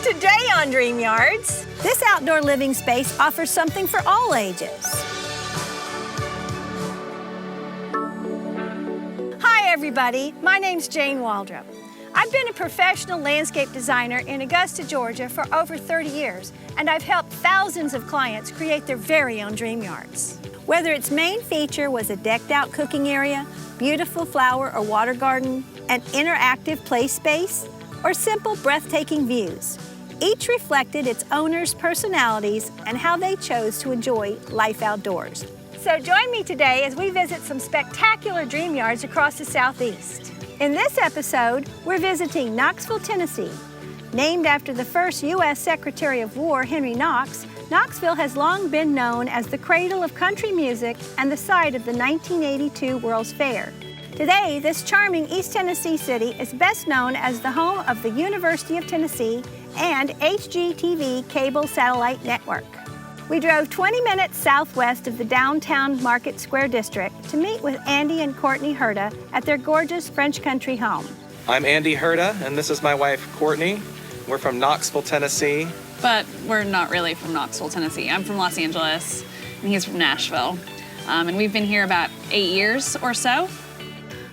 Today on Dream Yards, this outdoor living space offers something for all ages. Hi everybody, my name's Jane Waldrop. I've been a professional landscape designer in Augusta, Georgia for over 30 years, and I've helped thousands of clients create their very own dream yards. Whether its main feature was a decked out cooking area, beautiful flower or water garden, an interactive play space, or simple breathtaking views, each reflected its owner's personalities and how they chose to enjoy life outdoors. So join me today as we visit some spectacular dream yards across the Southeast. In this episode, we're visiting Knoxville, Tennessee. Named after the first U.S. Secretary of War, Henry Knox, Knoxville has long been known as the cradle of country music and the site of the 1982 World's Fair. Today, this charming East Tennessee city is best known as the home of the University of Tennessee and HGTV cable satellite network. We drove 20 minutes southwest of the downtown Market Square district to meet with Andy and Courtney Herda at their gorgeous French country home. I'm Andy Herda, and this is my wife, Courtney. We're from Knoxville, Tennessee. But we're not really from Knoxville, Tennessee. I'm from Los Angeles, and he's from Nashville. And we've been here about 8 years or so.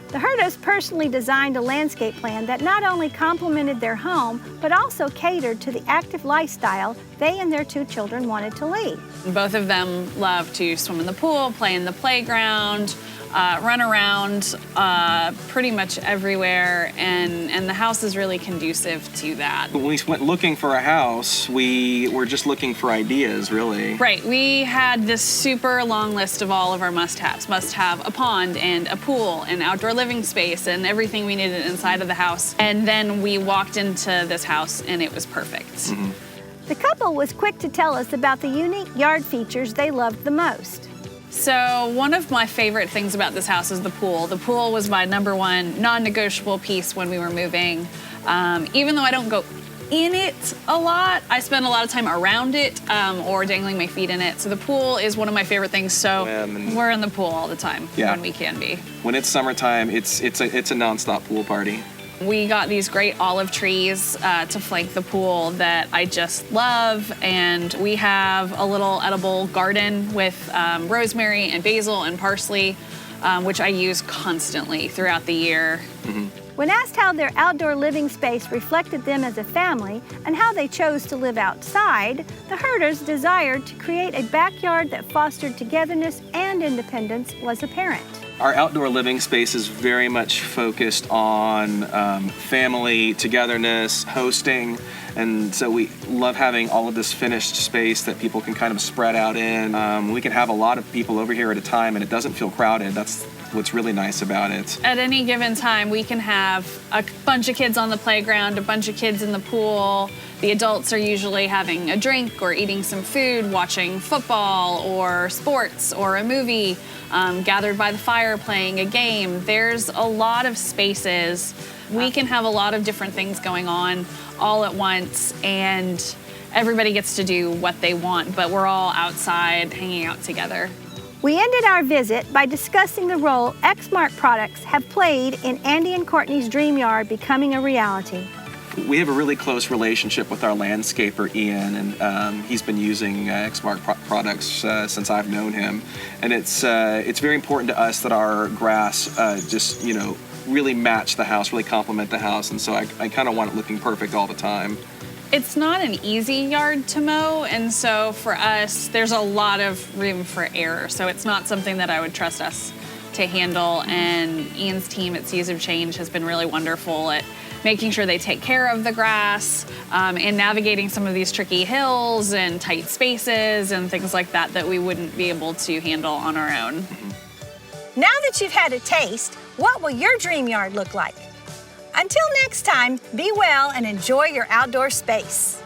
The Herdas personally designed a landscape plan that not only complemented their home, but also catered to the active lifestyle they and their 2 children wanted to lead. Both of them love to swim in the pool, play in the playground, run around pretty much everywhere, and the house is really conducive to that. When we went looking for a house, we were just looking for ideas, really. Right, we had this super long list of all of our must-haves. Must have a pond and a pool and outdoor living space and everything we needed inside of the house. And then we walked into this house and it was perfect. Mm-hmm. The couple was quick to tell us about the unique yard features they loved the most. So one of my favorite things about this house is the pool. The pool was my #1 non-negotiable piece when we were moving. Even though I don't go in it a lot, I spend a lot of time around it or dangling my feet in it. So the pool is one of my favorite things. So we're in the pool all the time when we can be. When it's summertime, it's a nonstop pool party. We got these great olive trees to flank the pool that I just love, and we have a little edible garden with rosemary and basil and parsley, which I use constantly throughout the year. Mm-hmm. When asked how their outdoor living space reflected them as a family and how they chose to live outside, the Herdas' desire to create a backyard that fostered togetherness and independence was apparent. Our outdoor living space is very much focused on family, togetherness, hosting, and so we love having all of this finished space that people can kind of spread out in. We can have a lot of people over here at a time and it doesn't feel crowded. That's what's really nice about it. At any given time, we can have a bunch of kids on the playground, a bunch of kids in the pool. The adults are usually having a drink or eating some food, watching football or sports or a movie, gathered by the fire playing a game. There's a lot of spaces. We can have a lot of different things going on all at once, and everybody gets to do what they want, but we're all outside hanging out together. We ended our visit by discussing the role Exmark products have played in Andy and Courtney's dream yard becoming a reality. We have a really close relationship with our landscaper, Ian, and he's been using Exmark products since I've known him. And it's very important to us that our grass just, really match the house, really complement the house. And so I kind of want it looking perfect all the time. It's not an easy yard to mow, and so for us, there's a lot of room for error. So it's not something that I would trust us to handle. And Ian's team at Seas of Change has been really wonderful at making sure they take care of the grass and navigating some of these tricky hills and tight spaces and things like that that we wouldn't be able to handle on our own. now that you've had a taste, what will your dream yard look like? Until next time, be well and enjoy your outdoor space.